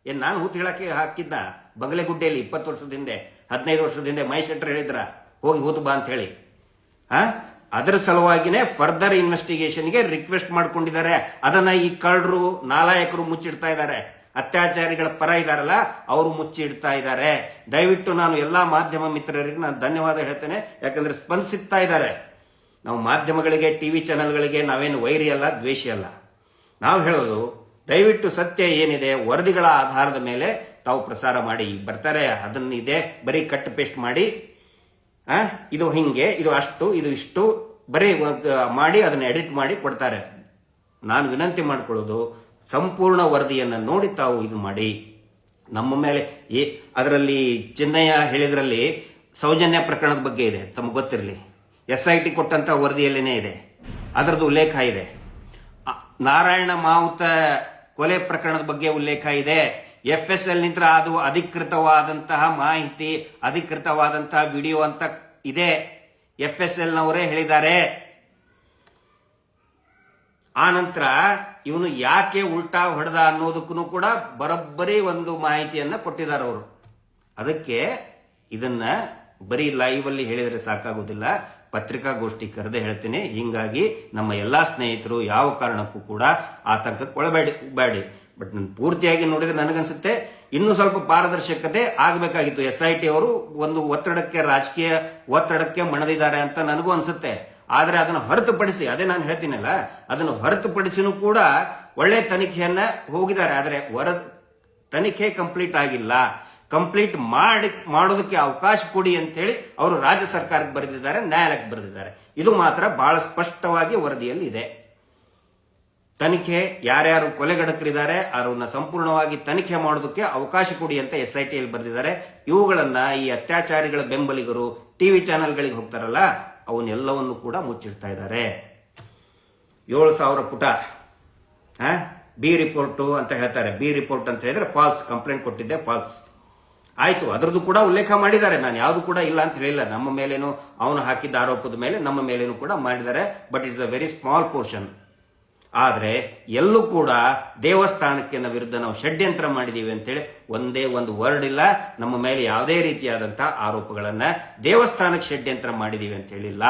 ಏನ್ ನಾನು ಹೂತು ಹೇಳಕ್ಕೆ ಹಾಕಿದ್ದ ಬಂಗಲೆಗುಡ್ಡೆಯಲ್ಲಿ 20 ವರ್ಷದ ಹಿಂದೆ 15 ವರ್ಷದ ಹಿಂದೆ ಮಹೇಶ್ ಶೆಟ್ಟರ್ ಹೇಳಿದ್ರ ಹೋಗಿ ಹೂತು ಬಾ ಅಂತ ಹೇಳಿ. ಅದರ ಸಲುವಾಗಿನೇ ಫರ್ದರ್ ಇನ್ವೆಸ್ಟಿಗೇಷನ್ಗೆ ರಿಕ್ವೆಸ್ಟ್ ಮಾಡ್ಕೊಂಡಿದ್ದಾರೆ. ಅದನ್ನ ಈ ಕಳ್ಳರು ನಾಲಾಯಕರು ಮುಚ್ಚಿಡ್ತಾ ಇದ್ದಾರೆ. ಅತ್ಯಾಚಾರಿಗಳ ಪರ ಇದಾರಲ್ಲ ಅವರು ಮುಚ್ಚಿಡ್ತಾ ಇದ್ದಾರೆ. ದಯವಿಟ್ಟು ನಾನು ಎಲ್ಲಾ ಮಾಧ್ಯಮ ಮಿತ್ರರಿಗೆ ನಾನು ಧನ್ಯವಾದ ಹೇಳ್ತೇನೆ, ಯಾಕಂದ್ರೆ ಸ್ಪಂದಿಸ್ತಾ ಇದ್ದಾರೆ. ನಾವು ಮಾಧ್ಯಮಗಳಿಗೆ, ಟಿವಿ ಚಾನೆಲ್ಗಳಿಗೆ ನಾವೇನು ವೈರಿ ಅಲ್ಲ, ದ್ವೇಷಿ ಅಲ್ಲ. ನಾವು ಹೇಳೋದು ದಯವಿಟ್ಟು ಸತ್ಯ ಏನಿದೆ ವರದಿಗಳ ಆಧಾರದ ಮೇಲೆ ತಾವು ಪ್ರಸಾರ ಮಾಡಿ. ಬರ್ತಾರೆ ಅದನ್ನಿದೆ ಬರೀ ಕಟ್ ಪೇಸ್ಟ್ ಮಾಡಿ, ಇದು ಹಿಂಗೆ, ಇದು ಅಷ್ಟು, ಇದು ಇಷ್ಟು ಬರೀ ಮಾಡಿ ಅದನ್ನ ಎಡಿಟ್ ಮಾಡಿ ಕೊಡ್ತಾರೆ. ನಾನು ವಿನಂತಿ ಮಾಡ್ಕೊಳ್ಳೋದು ಸಂಪೂರ್ಣ ವರದಿಯನ್ನು ನೋಡಿ ತಾವು ಇದು ಮಾಡಿ. ನಮ್ಮ ಮೇಲೆ ಅದರಲ್ಲಿ ಚಿನ್ನಯ್ಯ ಹೇಳಿದ್ರಲ್ಲಿ ಸೌಜನ್ಯ ಪ್ರಕರಣದ ಬಗ್ಗೆ ಇದೆ, ತಮಗೆ ಗೊತ್ತಿರಲಿ. SIT ಕೊಟ್ಟಂತ ವರದಿಯಲ್ಲೇನೆ ಇದೆ, ಅದರದ್ದು ಉಲ್ಲೇಖ ಇದೆ. ನಾರಾಯಣ ಮಾವುತ ಕೊಲೆ ಪ್ರಕರಣದ ಬಗ್ಗೆ ಉಲ್ಲೇಖ ಇದೆ. FSL ನಿಂತ್ರ ಅದು ಅಧಿಕೃತವಾದಂತಹ ಮಾಹಿತಿ, ಅಧಿಕೃತವಾದಂತಹ ವಿಡಿಯೋ ಅಂತ ಇದೆ. FSL ನವರೇ ಹೇಳಿದ್ದಾರೆ. ಆ ನಂತರ ಇವನು ಯಾಕೆ ಉಲ್ಟಾ ಹೊಡೆದ ಅನ್ನೋದಕ್ಕೂ ಕೂಡ ಬರೋಬ್ಬರಿ ಒಂದು ಮಾಹಿತಿಯನ್ನ ಕೊಟ್ಟಿದ್ದಾರೆ ಅವರು. ಅದಕ್ಕೆ ಇದನ್ನ ಬರೀ ಲೈವ್ ಅಲ್ಲಿ ಹೇಳಿದ್ರೆ ಸಾಕಾಗೋದಿಲ್ಲ, ಪತ್ರಿಕಾಗೋಷ್ಠಿ ಕರೆದೇ ಹೇಳ್ತೀನಿ. ಹಿಂಗಾಗಿ ನಮ್ಮ ಎಲ್ಲಾ ಸ್ನೇಹಿತರು ಯಾವ ಕಾರಣಕ್ಕೂ ಕೂಡ ಆತಂಕಕ್ಕೆ ಒಳಬೇಡಿ. ಬಟ್ ನಾನು ಪೂರ್ತಿಯಾಗಿ ನೋಡಿದ್ರೆ ನನಗನ್ಸುತ್ತೆ ಇನ್ನೂ ಸ್ವಲ್ಪ ಪಾರದರ್ಶಕತೆ ಆಗಬೇಕಾಗಿತ್ತು. SIT ಅವರು ಒಂದು ಒತ್ತಡಕ್ಕೆ, ರಾಜಕೀಯ ಒತ್ತಡಕ್ಕೆ ಮಣದಿದ್ದಾರೆ ಅಂತ ನನಗೂ ಅನ್ಸುತ್ತೆ. ಆದ್ರೆ ಅದನ್ನು ಹೊರತುಪಡಿಸಿ, ಅದೇ ನಾನು ಹೇಳ್ತೀನಲ್ಲ, ಅದನ್ನು ಹೊರತುಪಡಿಸಿನೂ ಕೂಡ ಒಳ್ಳೆ ತನಿಖೆಯನ್ನ ಹೋಗಿದ್ದಾರೆ. ಆದ್ರೆ ತನಿಖೆ ಕಂಪ್ಲೀಟ್ ಆಗಿಲ್ಲ. ಕಂಪ್ಲೀಟ್ ಮಾಡೋದಕ್ಕೆ ಅವಕಾಶ ಕೊಡಿ ಅಂತೇಳಿ ಅವರು ರಾಜ್ಯ ಸರ್ಕಾರಕ್ಕೆ ಬರೆದಿದ್ದಾರೆ, ನ್ಯಾಯಾಲಯಕ್ಕೆ ಬರೆದಿದ್ದಾರೆ. ಇದು ಮಾತ್ರ ಬಹಳ ಸ್ಪಷ್ಟವಾಗಿ ವರದಿಯಲ್ಲಿ ಇದೆ. ತನಿಖೆ ಯಾರ್ಯಾರು ಕೊಲೆಗಡಕರಿದ್ದಾರೆ ಅವರನ್ನ ಸಂಪೂರ್ಣವಾಗಿ ತನಿಖೆ ಮಾಡೋದಕ್ಕೆ ಅವಕಾಶ ಕೊಡಿ ಅಂತ SIT ಯಲ್ಲಿ ಬರೆದಿದ್ದಾರೆ. ಇವುಗಳನ್ನ ಈ ಅತ್ಯಾಚಾರಿಗಳ ಬೆಂಬಲಿಗರು ಟಿವಿ ಚಾನೆಲ್ಗಳಿಗೆ ಹೋಗ್ತಾರಲ್ಲ ಅವನ್ನೆಲ್ಲವನ್ನು ಕೂಡ ಮುಚ್ಚಿಡ್ತಾ ಇದ್ದಾರೆ. 7,000 ಪುಟ ಬಿ ರಿಪೋರ್ಟ್ ಅಂತ ಹೇಳ್ತಾರೆ. ಬಿ ರಿಪೋರ್ಟ್ ಅಂತ ಹೇಳಿದ್ರೆ ಫಾಲ್ಸ್, ಕಂಪ್ಲೇಂಟ್ ಕೊಟ್ಟಿದ್ದೆ ಫಾಲ್ಸ್. ಆಯ್ತು, ಅದರದ್ದು ಕೂಡ ಉಲ್ಲೇಖ ಮಾಡಿದ್ದಾರೆ. ನಾನು ಯಾವುದು ಕೂಡ ಇಲ್ಲ ಅಂತ ಹೇಳಿಲ್ಲ. ನಮ್ಮ ಮೇಲೇನು ಅವನು ಹಾಕಿದ್ದ ಆರೋಪದ ಮೇಲೆ ನಮ್ಮ ಮೇಲೇನು ಕೂಡ ಮಾಡಿದ್ದಾರೆ. But it's a very small portion. ಆದ್ರೆ ಎಲ್ಲೂ ಕೂಡ ದೇವಸ್ಥಾನಕ್ಕೆ ವಿರುದ್ಧ ನಾವು ಷಡ್ಯಂತ್ರ ಮಾಡಿದೀವಿ ಅಂತೇಳಿ ಒಂದೇ ಒಂದು ವರ್ಡ್ ಇಲ್ಲ. ನಮ್ಮ ಮೇಲೆ ಯಾವುದೇ ರೀತಿಯಾದಂತಹ ಆರೋಪಗಳನ್ನ ದೇವಸ್ಥಾನಕ್ಕೆ ಷಡ್ಯಂತ್ರ ಮಾಡಿದೀವಿ ಅಂತ ಹೇಳಿಲ್ಲ.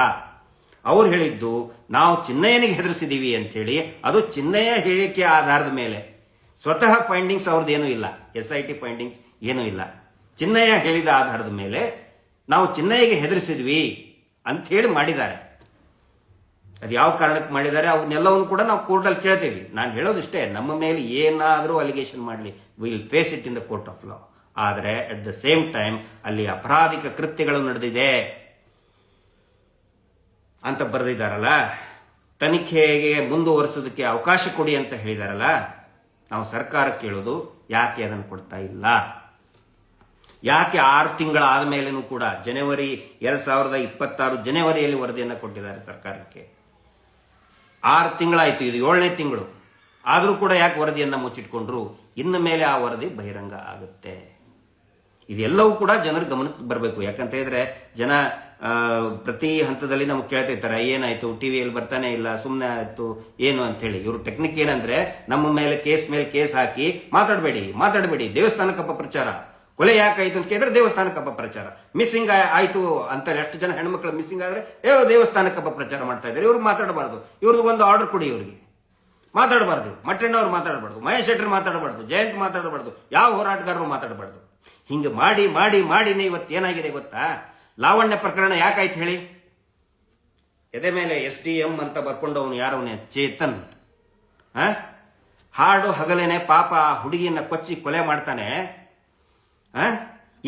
ಅವ್ರು ಹೇಳಿದ್ದು ನಾವು ಚಿನ್ನಯ್ಯನಿಗೆ ಹೆದರಿಸಿದೀವಿ ಅಂತ ಹೇಳಿ, ಅದು ಚಿನ್ನಯ್ಯ ಹೇಳಿಕೆ ಆಧಾರದ ಮೇಲೆ. ಸ್ವತಃ ಫೈಂಡಿಂಗ್ಸ್ ಅವ್ರದ್ದು ಏನೂ ಇಲ್ಲ, SIT ಫೈಂಡಿಂಗ್ಸ್ ಏನೂ ಇಲ್ಲ. ಚಿನ್ನಯ್ಯ ಹೇಳಿದ ಆಧಾರದ ಮೇಲೆ ನಾವು ಚಿನ್ನಯ್ಯಗೆ ಹೆದರಿಸಿದ್ವಿ ಅಂತ ಹೇಳಿ ಮಾಡಿದ್ದಾರೆ. ಅದು ಯಾವ ಕಾರಣಕ್ಕೆ ಮಾಡಿದ್ದಾರೆ ಅವನ್ನೆಲ್ಲವನ್ನು ಕೂಡ ನಾವು ಕೋರ್ಟಲ್ಲಿ ಕೇಳ್ತೇವೆ. ನಾನು ಹೇಳೋದಿಷ್ಟೇ, ನಮ್ಮ ಮೇಲೆ ಏನಾದರೂ ಅಲಿಗೇಷನ್ ಮಾಡಲಿ, will face it in the court of law. ಆದರೆ ಅಟ್ ದ ಸೇಮ್ ಟೈಮ್ ಅಲ್ಲಿ ಅಪರಾಧಿಕ ಕೃತ್ಯಗಳು ನಡೆದಿದೆ ಅಂತ ಬರೆದಿದ್ದಾರಲ್ಲ, ತನಿಖೆಗೆ ಮುಂದುವರಿಸೋದಕ್ಕೆ ಅವಕಾಶ ಕೊಡಿ ಅಂತ ಹೇಳಿದಾರಲ್ಲ. ನಾವು ಸರ್ಕಾರಕ್ಕೆ ಕೇಳೋದು ಯಾಕೆ ಅದನ್ನು ಕೊಡ್ತಾ ಇಲ್ಲ? ಯಾಕೆ 6 ತಿಂಗಳ ಆದಮೇಲೆನೂ ಕೂಡ ಜನವರಿ 2026 ಜನವರಿಯಲ್ಲಿ ವರದಿಯನ್ನು ಕೊಟ್ಟಿದ್ದಾರೆ ಸರ್ಕಾರಕ್ಕೆ. 6 ತಿಂಗಳಾಯ್ತು, ಇದು 7ನೇ ತಿಂಗಳು. ಆದರೂ ಕೂಡ ಯಾಕೆ ವರದಿಯನ್ನ ಮುಚ್ಚಿಟ್ಕೊಂಡ್ರು? ಇನ್ನು ಮೇಲೆ ಆ ವರದಿ ಬಹಿರಂಗ ಆಗುತ್ತೆ. ಇದೆಲ್ಲವೂ ಕೂಡ ಜನರ ಗಮನಕ್ಕೆ ಬರಬೇಕು. ಯಾಕಂತ ಹೇಳಿದ್ರೆ ಜನ ಪ್ರತಿ ಹಂತದಲ್ಲಿ ನಮ್ಗೆ ಕೇಳ್ತಾ ಇರ್ತಾರೆ, ಏನಾಯ್ತು, ಟಿವಿಯಲ್ಲಿ ಬರ್ತಾನೆ ಇಲ್ಲ, ಸುಮ್ಮನೆ ಆಯ್ತು ಏನು ಅಂತ ಹೇಳಿ. ಇವರು ಟೆಕ್ನಿಕ್ ಏನಂದ್ರೆ ನಮ್ಮ ಮೇಲೆ ಕೇಸ್ ಹಾಕಿ ಮಾತಾಡಬೇಡಿ, ದೇವಸ್ಥಾನಕ್ಕೆ ಅಪಪ್ರಚಾರ. ಕೊಲೆ ಯಾಕಾಯ್ತು ಅಂತ ಕೇಳಿದ್ರೆ ದೇವಸ್ಥಾನಕ್ಕೆ ಅಪಪ್ರಚಾರ. ಮಿಸ್ಸಿಂಗ್ ಆಯ್ತು ಅಂತ ಎಷ್ಟು ಜನ ಹೆಣ್ಮಕ್ಳು ಮಿಸ್ಸಿಂಗ್ ಆದ್ರೆ ದೇವಸ್ಥಾನಕ್ಕೆ ಅಪಪ್ರಚಾರ ಮಾಡ್ತಾ ಇದ್ದಾರೆ. ಇವ್ರು ಮಾತಾಡಬಾರ್ದು, ಇವ್ರದ್ದು ಒಂದು ಆರ್ಡರ್ ಕೊಡಿ, ಇವ್ರಿಗೆ ಮಾತಾಡಬಾರ್ದು. ಮಟ್ಟಣ್ಣವ್ರು ಮಾತಾಡಬಾರ್ದು, ಮಹೇಶ್ ಶೆಟ್ಟರ್ ಮಾತಾಡಬಾರ್ದು, ಜಯಂತ್ ಮಾತಾಡಬಾರ್ದು, ಯಾವ ಹೋರಾಟಗಾರರು ಮಾತಾಡಬಾರ್ದು. ಹಿಂಗೆ ಮಾಡಿನೇ ಇವತ್ತು ಏನಾಗಿದೆ ಗೊತ್ತಾ? ಲಾವಣ್ಯ ಪ್ರಕರಣ ಯಾಕಾಯ್ತು ಹೇಳಿ? ಎದೆ ಮೇಲೆ SDM ಅಂತ ಬರ್ಕೊಂಡವನು ಯಾರವನೇ, ಚೇತನ್. ಹಾಡು ಹಗಲೇನೆ ಪಾಪ ಹುಡುಗಿಯನ್ನ ಕೊಚ್ಚಿ ಕೊಲೆ ಮಾಡ್ತಾನೆ.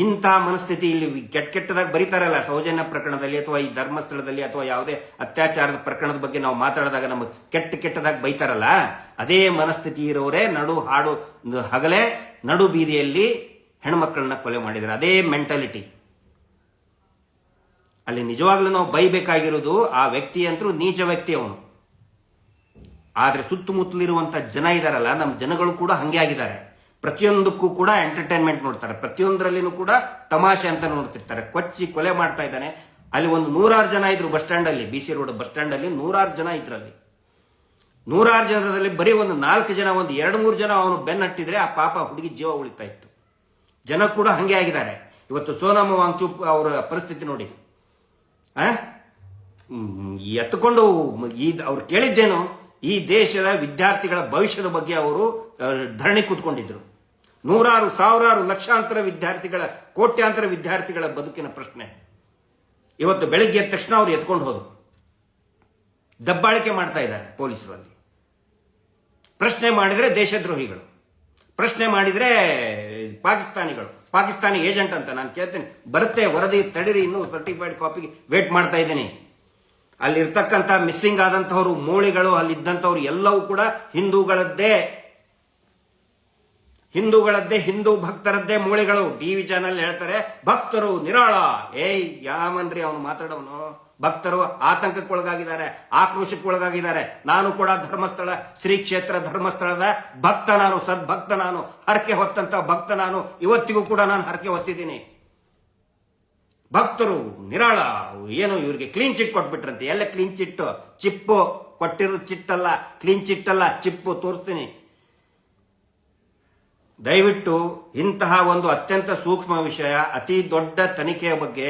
ಇಂಥ ಮನಸ್ಥಿತಿ ಇಲ್ಲಿ ಕೆಟ್ಟದಾಗಿ ಬರೀತಾರಲ್ಲ ಸೌಜನ್ಯ ಪ್ರಕರಣದಲ್ಲಿ ಅಥವಾ ಈ ಧರ್ಮಸ್ಥಳದಲ್ಲಿ ಅಥವಾ ಯಾವುದೇ ಅತ್ಯಾಚಾರದ ಪ್ರಕರಣದ ಬಗ್ಗೆ ನಾವು ಮಾತಾಡಿದಾಗ ನಮಗೆ ಕೆಟ್ಟದಾಗಿ ಬೈತಾರಲ್ಲ, ಅದೇ ಮನಸ್ಥಿತಿ ಇರೋರೇ ಹಾಡು ಹಗಲೇ ನಡು ಬೀದಿಯಲ್ಲಿ ಹೆಣ್ಮಕ್ಳನ್ನ ಕೊಲೆ ಮಾಡಿದ್ದಾರೆ. ಅದೇ ಮೆಂಟಾಲಿಟಿ ಅಲ್ಲಿ. ನಿಜವಾಗ್ಲೂ ನಾವು ಬೈಬೇಕಾಗಿರೋದು ಆ ವ್ಯಕ್ತಿ ಅಂತೂ ನೀಚ ವ್ಯಕ್ತಿ ಅವನು. ಆದ್ರೆ ಸುತ್ತಮುತ್ತಲಿರುವಂತ ಜನ ಇದಾರಲ್ಲ, ನಮ್ಮ ಜನಗಳು ಕೂಡ ಹಂಗೆ ಆಗಿದ್ದಾರೆ. ಪ್ರತಿಯೊಂದಕ್ಕೂ ಕೂಡ ಎಂಟರ್ಟೈನ್ಮೆಂಟ್ ನೋಡ್ತಾರೆ, ಪ್ರತಿಯೊಂದರಲ್ಲಿನೂ ಕೂಡ ತಮಾಷೆ ಅಂತ ನೋಡ್ತಿರ್ತಾರೆ. ಕೊಚ್ಚಿ ಕೊಲೆ ಮಾಡ್ತಾ ಇದ್ದಾನೆ. ಅಲ್ಲಿ ಒಂದು 100 ಜನ ಇದ್ರು ಬಸ್ ಸ್ಟ್ಯಾಂಡ್ ಅಲ್ಲಿ, BC ರೋಡ್ ಬಸ್ ಸ್ಟ್ಯಾಂಡ್ ಅಲ್ಲಿ 100 ಜನ ಇದ್ರಲ್ಲಿ. 100 ಜನರಲ್ಲಿ ಬರೀ ಒಂದು 4 ಜನ, ಒಂದು 2-3 ಜನ ಅವನು ಬೆನ್ನಟ್ಟಿದ್ರೆ ಆ ಪಾಪ ಹುಡುಗಿ ಜೀವ ಉಳಿತಾ ಇತ್ತು. ಜನ ಕೂಡ ಹಂಗೆ ಆಗಿದ್ದಾರೆ. ಇವತ್ತು ಸೋನಮ್ ವಾಂಗ್ಚುಕ್ ಅವರ ಪರಿಸ್ಥಿತಿ ನೋಡಿ. ಎತ್ತುಕೊಂಡು ಅವ್ರು ಕೇಳಿದ್ದೇನು, ಈ ದೇಶದ ವಿದ್ಯಾರ್ಥಿಗಳ ಭವಿಷ್ಯದ ಬಗ್ಗೆ ಅವರು ಧರಣಿ ಕೂತ್ಕೊಂಡಿದ್ರು. 100 ಸಾವಿರಾರು ಲಕ್ಷಾಂತರ ವಿದ್ಯಾರ್ಥಿಗಳ, ಕೋಟ್ಯಾಂತರ ವಿದ್ಯಾರ್ಥಿಗಳ ಬದುಕಿನ ಪ್ರಶ್ನೆ. ಇವತ್ತು ಬೆಳಿಗ್ಗೆ ಎದ್ದ ತಕ್ಷಣ ಅವ್ರು ಎತ್ಕೊಂಡು ಹೋದ್ರು. ದಬ್ಬಾಳಿಕೆ ಮಾಡ್ತಾ ಇದ್ದಾರೆ ಪೊಲೀಸರಲ್ಲಿ. ಪ್ರಶ್ನೆ ಮಾಡಿದ್ರೆ ದೇಶದ್ರೋಹಿಗಳು, ಪ್ರಶ್ನೆ ಮಾಡಿದ್ರೆ ಪಾಕಿಸ್ತಾನಿ ಏಜೆಂಟ್ ಅಂತ. ನಾನು ಕೇಳ್ತೇನೆ, ಬರುತ್ತೆ ವರದಿ, ತಡೀರಿ, ಇನ್ನೂ ಸರ್ಟಿಫೈಡ್ ಕಾಪಿಗೆ ವೇಟ್ ಮಾಡ್ತಾ ಇದ್ದೀನಿ. ಅಲ್ಲಿರ್ತಕ್ಕಂಥ ಮಿಸ್ಸಿಂಗ್ ಆದಂತಹವರು, ಮೋಳಿಗಳು, ಅಲ್ಲಿದ್ದಂಥವ್ರು ಎಲ್ಲವೂ ಕೂಡ ಹಿಂದೂ ಭಕ್ತರದ್ದೇ ಮೋಳಿಗಳು. ಟಿವಿ ಚಾನೆಲ್ ಹೇಳ್ತಾರೆ ಭಕ್ತರು ನಿರಾಳ. ಯಾಮನ್ರಿ ಅವನು ಮಾತಾಡೋನು? ಭಕ್ತರು ಆತಂಕಕ್ಕೊಳಗಾಗಿದ್ದಾರೆ, ಆಕ್ರೋಶಕ್ಕೊಳಗಾಗಿದ್ದಾರೆ. ನಾನು ಕೂಡ ಧರ್ಮಸ್ಥಳ, ಶ್ರೀ ಕ್ಷೇತ್ರ ಧರ್ಮಸ್ಥಳದ ಭಕ್ತ ನಾನು, ಸದ್ಭಕ್ತ ನಾನು, ಹರಕೆ ಹೊತ್ತಂತ ಭಕ್ತ ನಾನು. ಇವತ್ತಿಗೂ ಕೂಡ ನಾನು ಹರಕೆ ಹೊತ್ತಿದ್ದೀನಿ. ಭಕ್ತರು ನಿರಾಳ. ಏನು ಇವರಿಗೆ ಕ್ಲೀನ್ ಚಿಟ್ ಕೊಟ್ಬಿಟ್ರಂತೆ. ಎಲ್ಲ ಕ್ಲೀನ್ ಚಿಟ್? ಚಿಪ್ಪು ಕೊಟ್ಟಿರೋದು, ಚಿಟ್ಟಲ್ಲ, ಕ್ಲೀನ್ ಚಿಟ್ ಅಲ್ಲ, ಚಿಪ್ಪು. ತೋರಿಸ್ತೀನಿ. ದಯವಿಟ್ಟು ಇಂತಹ ಒಂದು ಅತ್ಯಂತ ಸೂಕ್ಷ್ಮ ವಿಷಯ, ಅತಿ ದೊಡ್ಡ ತನಿಖೆಯ ಬಗ್ಗೆ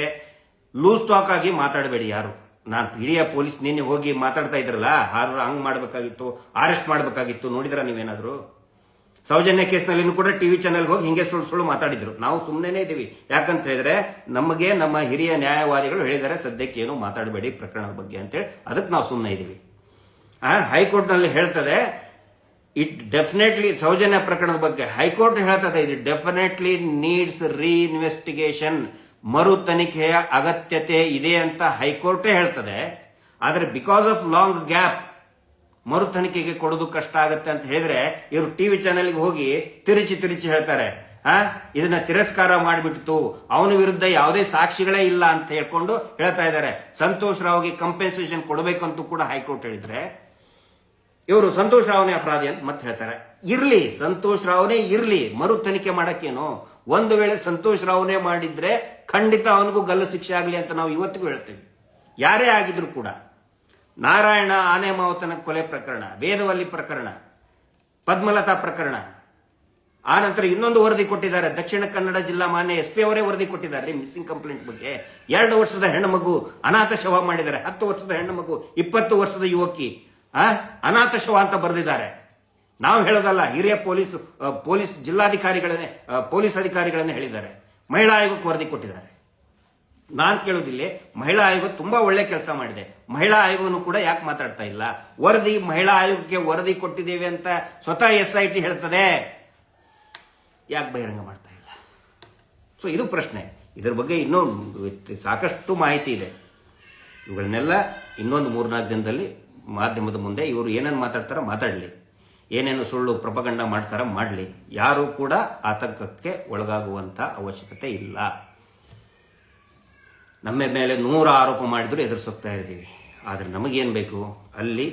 ಲೂಸ್ ಟಾಕ್ ಆಗಿ ಮಾತಾಡಬೇಡಿ ಯಾರು. ನಾನು ಹಿರಿಯ ಪೊಲೀಸ್ ನಿನ್ನೆ ಹೋಗಿ ಮಾತಾಡ್ತಾ ಇದ್ರಲ್ಲ, ಹಂಗ್ ಮಾಡ್ಬೇಕಾಗಿತ್ತು, ಅರೆಸ್ಟ್ ಮಾಡ್ಬೇಕಾಗಿತ್ತು. ನೋಡಿದ್ರ ನೀವೇನಾದ್ರು? ಸೌಜನ್ಯ ಕೇಸ್ನಲ್ಲಿ ಕೂಡ ಟಿವಿ ಚಾನೆಲ್ ಹೋಗಿ ಹಿಂಗೆ ಸುಳ್ಳು ಮಾತಾಡಿದ್ರು. ನಾವು ಸುಮ್ಮನೆ ಇದ್ದೀವಿ. ಯಾಕಂತ ಹೇಳಿದ್ರೆ ನಮಗೆ ನಮ್ಮ ಹಿರಿಯ ನ್ಯಾಯವಾದಿಗಳು ಹೇಳಿದ್ದಾರೆ ಸದ್ಯಕ್ಕೆ ಏನು ಮಾತಾಡಬೇಡಿ ಪ್ರಕರಣದ ಬಗ್ಗೆ ಅಂತೇಳಿ. ಅದಕ್ಕೆ ನಾವು ಸುಮ್ಮನೆ ಇದ್ದೀವಿ. ಹೈಕೋರ್ಟ್ ನಲ್ಲಿ ಹೇಳ್ತದೆ ಇಟ್ ಡೆಫಿನೆಟ್ಲಿ, ಸೌಜನ್ಯ ಪ್ರಕರಣದ ಬಗ್ಗೆ ಹೈಕೋರ್ಟ್ ಹೇಳ್ತದೆ ಇದು ಡೆಫಿನೆಟ್ಲಿ ನೀಡ್ಸ್ ರೀಇನ್ವೆಸ್ಟಿಗೇಷನ್, ಮರು ತನಿಖೆಯ ಅಗತ್ಯತೆ ಇದೆ ಅಂತ ಹೈಕೋರ್ಟೇ ಹೇಳ್ತದೆ. ಆದರೆ ಬಿಕಾಸ್ ಆಫ್ ಲಾಂಗ್ ಗ್ಯಾಪ್ ಮರು ತನಿಖೆಗೆ ಕೊಡೋದು ಕಷ್ಟ ಆಗುತ್ತೆ ಅಂತ ಹೇಳಿದ್ರೆ ಇವರು ಟಿವಿ ಚಾನೆಲ್ಗೆ ಹೋಗಿ ತಿರುಚಿ ಹೇಳ್ತಾರೆ, ಇದನ್ನ ತಿರಸ್ಕಾರ ಮಾಡಿಬಿಟ್ಟು ಅವನ ವಿರುದ್ಧ ಯಾವುದೇ ಸಾಕ್ಷಿಗಳೇ ಇಲ್ಲ ಅಂತ ಹೇಳ್ಕೊಂಡು ಹೇಳ್ತಾ ಇದ್ದಾರೆ. ಸಂತೋಷ್ ರಾವ್ಗೆ ಕಂಪೆನ್ಸೇಷನ್ ಕೊಡಬೇಕಂತೂ ಕೂಡ ಹೈಕೋರ್ಟ್ ಹೇಳಿದ್ರೆ ಇವರು ಸಂತೋಷ್ ರಾವ್ನೇ ಅಪರಾಧಿ ಅಂತ ಮತ್ತೆ ಹೇಳ್ತಾರೆ. ಇರ್ಲಿ, ಸಂತೋಷ್ ರಾವ್ನೇ ಇರ್ಲಿ, ಮರು ತನಿಖೆ ಮಾಡಕ್ಕೇನು? ಒಂದು ವೇಳೆ ಸಂತೋಷ್ ರಾವ್ನೇ ಮಾಡಿದ್ರೆ ಖಂಡಿತ ಅವನಿಗೂ ಗಲ್ಲು ಶಿಕ್ಷೆ ಆಗಲಿ ಅಂತ ನಾವು ಇವತ್ತಿಗೂ ಹೇಳ್ತೇವೆ. ಯಾರೇ ಆಗಿದ್ರು ಕೂಡ. ನಾರಾಯಣ ಆನೆ ಮಾವತನ ಕೊಲೆ ಪ್ರಕರಣ, ವೇದವಲ್ಲಿ ಪ್ರಕರಣ, ಪದ್ಮಲತಾ ಪ್ರಕರಣ, ಆ ನಂತರ ಇನ್ನೊಂದು ವರದಿ ಕೊಟ್ಟಿದ್ದಾರೆ. ದಕ್ಷಿಣ ಕನ್ನಡ ಜಿಲ್ಲಾ ಮಾನ್ಯ SP ಅವರೇ ವರದಿ ಕೊಟ್ಟಿದ್ದಾರೆ ಮಿಸ್ಸಿಂಗ್ ಕಂಪ್ಲೇಂಟ್ ಬಗ್ಗೆ. 2 ವರ್ಷದ ಹೆಣ್ಣು ಮಗು ಅನಾಥ ಶವ ಮಾಡಿದ್ದಾರೆ. 10 ವರ್ಷದ ಹೆಣ್ಣು ಮಗು, 20 ವರ್ಷದ ಯುವಕಿ ಅನಾಥ ಶವ ಅಂತ ಬರೆದಿದ್ದಾರೆ. ನಾವು ಹೇಳೋದಲ್ಲ, ಹಿರಿಯ ಪೊಲೀಸ್ ಜಿಲ್ಲಾಧಿಕಾರಿಗಳನ್ನೇ, ಪೊಲೀಸ್ ಅಧಿಕಾರಿಗಳನ್ನೇ ಹೇಳಿದ್ದಾರೆ. ಮಹಿಳಾ ಆಯೋಗಕ್ಕೆ ವರದಿ ಕೊಟ್ಟಿದ್ದಾರೆ. ನಾನು ಕೇಳೋದಿಲ್ಲ, ಮಹಿಳಾ ಆಯೋಗ ತುಂಬಾ ಒಳ್ಳೆ ಕೆಲಸ ಮಾಡಿದೆ. ಮಹಿಳಾ ಆಯೋಗನು ಕೂಡ ಯಾಕೆ ಮಾತಾಡ್ತಾ ಇಲ್ಲ? ವರದಿ, ಮಹಿಳಾ ಆಯೋಗಕ್ಕೆ ವರದಿ ಕೊಟ್ಟಿದ್ದೇವೆ ಅಂತ ಸ್ವತಃ SIT ಹೇಳ್ತದೆ, ಯಾಕೆ ಬಹಿರಂಗ ಮಾಡ್ತಾ ಇಲ್ಲ? ಸೊ ಇದು ಪ್ರಶ್ನೆ. ಇದ್ರ ಬಗ್ಗೆ ಇನ್ನೂ ಸಾಕಷ್ಟು ಮಾಹಿತಿ ಇದೆ. ಇವುಗಳನ್ನೆಲ್ಲ ಇನ್ನೊಂದು 3-4 ದಿನದಲ್ಲಿ ಮಾಧ್ಯಮದ ಮುಂದೆ ಇವರು ಏನೇನು ಮಾತಾಡ್ತಾರೋ ಮಾತಾಡಲಿ, ಏನೇನು ಸುಳ್ಳು ಪ್ರಪಗಂಡ ಮಾಡ್ತಾರ ಮಾಡಲಿ. ಯಾರು ಕೂಡ ಆತಂಕಕ್ಕೆ ಒಳಗಾಗುವಂತ ಅವಶ್ಯಕತೆ ಇಲ್ಲ. ನಮ್ಮ ಮೇಲೆ 100 ಆರೋಪ ಮಾಡಿದ್ರು ಎದುರಿಸೋಗ್ತಾ ಇದ್ದೀವಿ. ಆದರೆ ನಮಗೇನು ಬೇಕು? ಅಲ್ಲಿ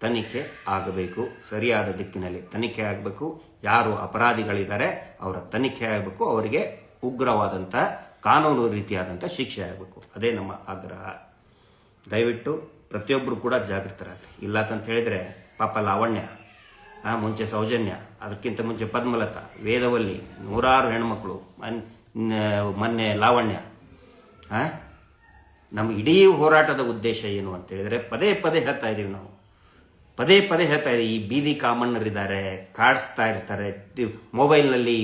ತನಿಖೆ ಆಗಬೇಕು, ಸರಿಯಾದ ದಿಕ್ಕಿನಲ್ಲಿ ತನಿಖೆ ಆಗಬೇಕು. ಯಾರು ಅಪರಾಧಿಗಳಿದ್ದಾರೆ ಅವರ ತನಿಖೆ ಆಗಬೇಕು, ಅವರಿಗೆ ಉಗ್ರವಾದಂಥ ಕಾನೂನು ರೀತಿಯಾದಂಥ ಶಿಕ್ಷೆ ಆಗಬೇಕು. ಅದೇ ನಮ್ಮ ಆಗ್ರಹ. ದಯವಿಟ್ಟು ಪ್ರತಿಯೊಬ್ಬರು ಕೂಡ ಜಾಗೃತರಾಗ್ರಿ. ಇಲ್ಲಾತಂತ ಹೇಳಿದ್ರೆ ಪಾಪ ಲಾವಣ್ಯ, ಮುಂಚೆ ಸೌಜನ್ಯ, ಅದಕ್ಕಿಂತ ಮುಂಚೆ ಪದ್ಮಲತಾ, ವೇದವಲ್ಲಿ, 100 ಹೆಣ್ಮಕ್ಳು, ಮೊನ್ನೆ ಲಾವಣ್ಯ. ನಮ್ಮ ಇಡೀ ಹೋರಾಟದ ಉದ್ದೇಶ ಏನು ಅಂತ ಹೇಳಿದ್ರೆ ಪದೇ ಹೇಳ್ತಾ ಇದೀವಿ ನಾವು. ಪದೇ ಹೇಳ್ತಾ ಇದೀವಿ, ಈ ಬೀದಿ ಕಾಮಣ್ಣರಿದ್ದಾರೆ, ಕಾಡಿಸ್ತಾ ಇರ್ತಾರೆ, ಮೊಬೈಲ್ನಲ್ಲಿ